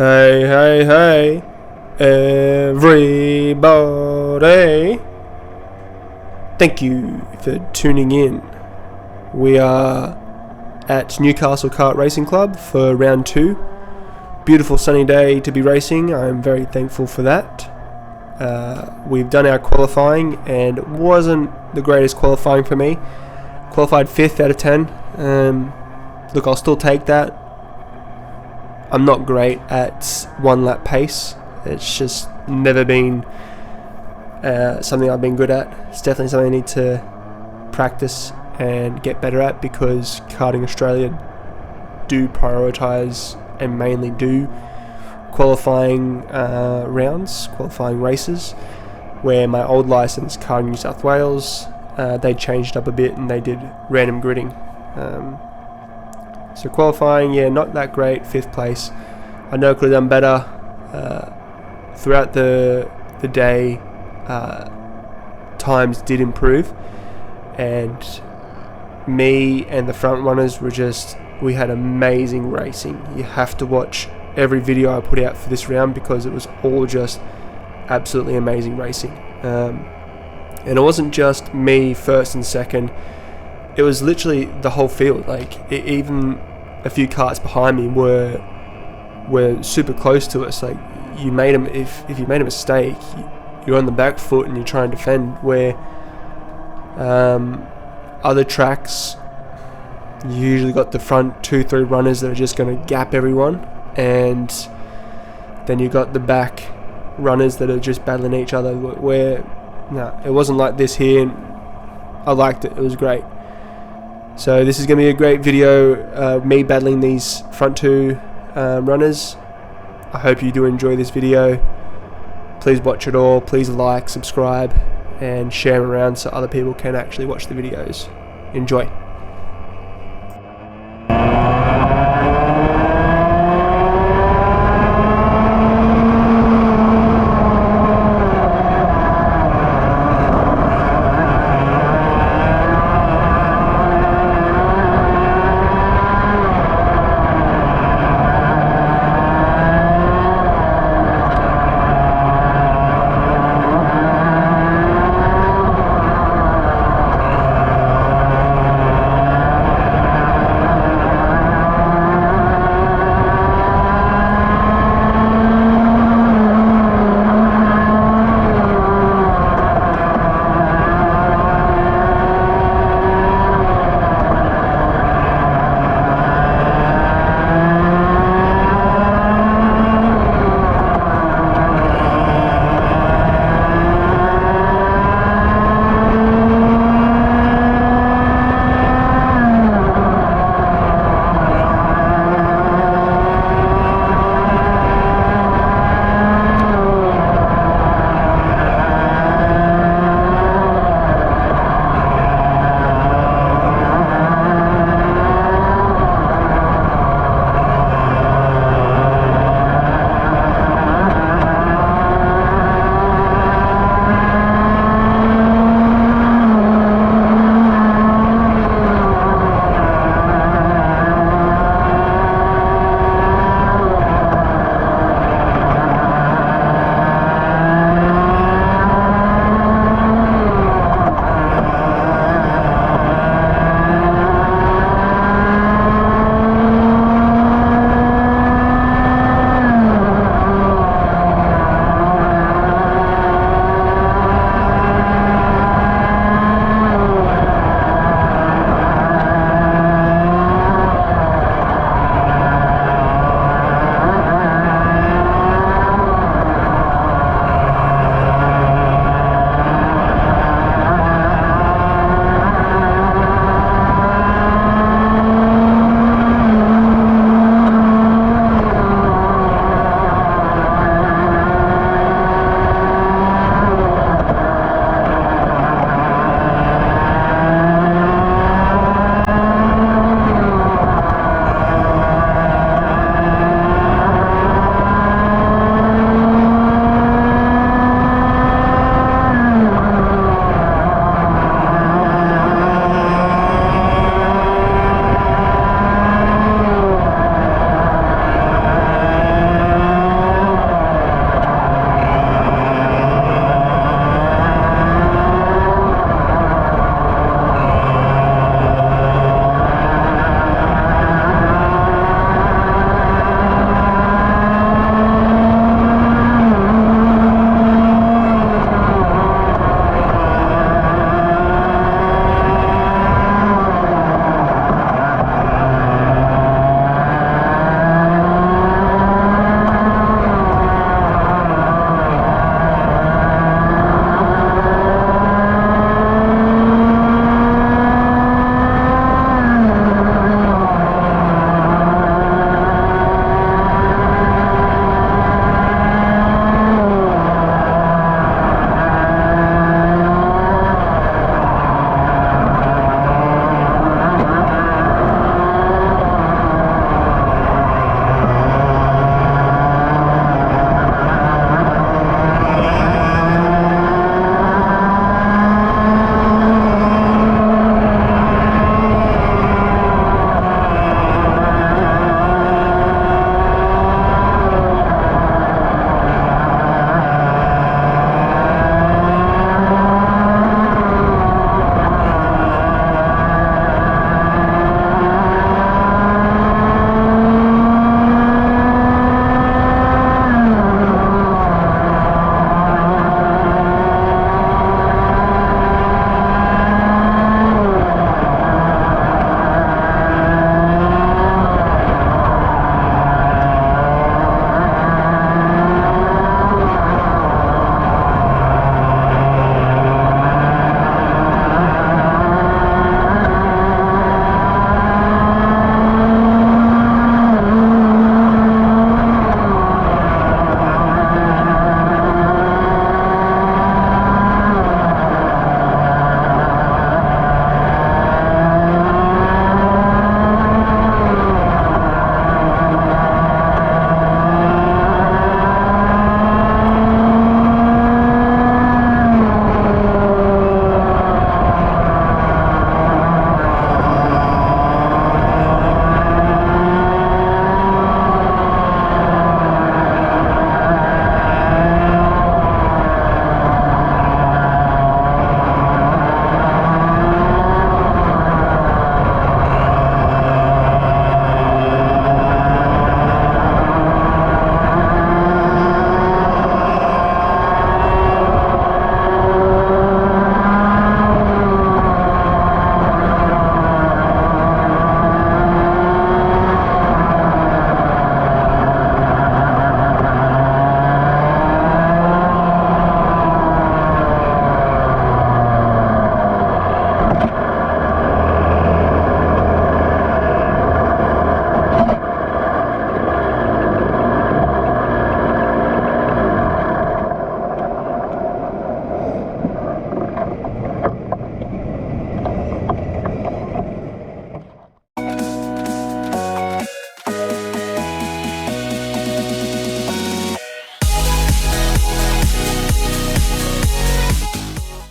Hey, hey, hey, everybody. Thank you for tuning in. We are at Newcastle Kart Racing Club for round 2. Beautiful sunny day to be racing. I'm very thankful for that. We've done our qualifying and it wasn't the greatest qualifying for me. Qualified 5th out of 10. Look, I'll still take that. I'm not great at one lap pace. It's just never been something I've been good at. It's definitely something I need to practice and get better at, because Karting Australia do prioritise and mainly do qualifying rounds, qualifying races, where my old licence, Karting New South Wales, they changed up a bit and they did random gridding. So qualifying, yeah, not that great, 5th place. I know I could have done better. Throughout the day, times did improve, and me and the front runners we had amazing racing. You have to watch every video I put out for this round, because it was all just absolutely amazing racing. And it wasn't just me first and second. It was literally the whole field. Like, even a few karts behind me were super close to us. Like, you made them, if you made a mistake, you're on the back foot and you try and defend. Where other tracks, you usually got the front 2-3 runners that are just going to gap everyone, and then you got the back runners that are just battling each other. Where no, it wasn't like this here, and I liked it. It was great. So this is going to be a great video, me battling these front 2 runners. I hope you do enjoy this video. Please watch it all. Please like, subscribe, and share them around so other people can actually watch the videos. Enjoy.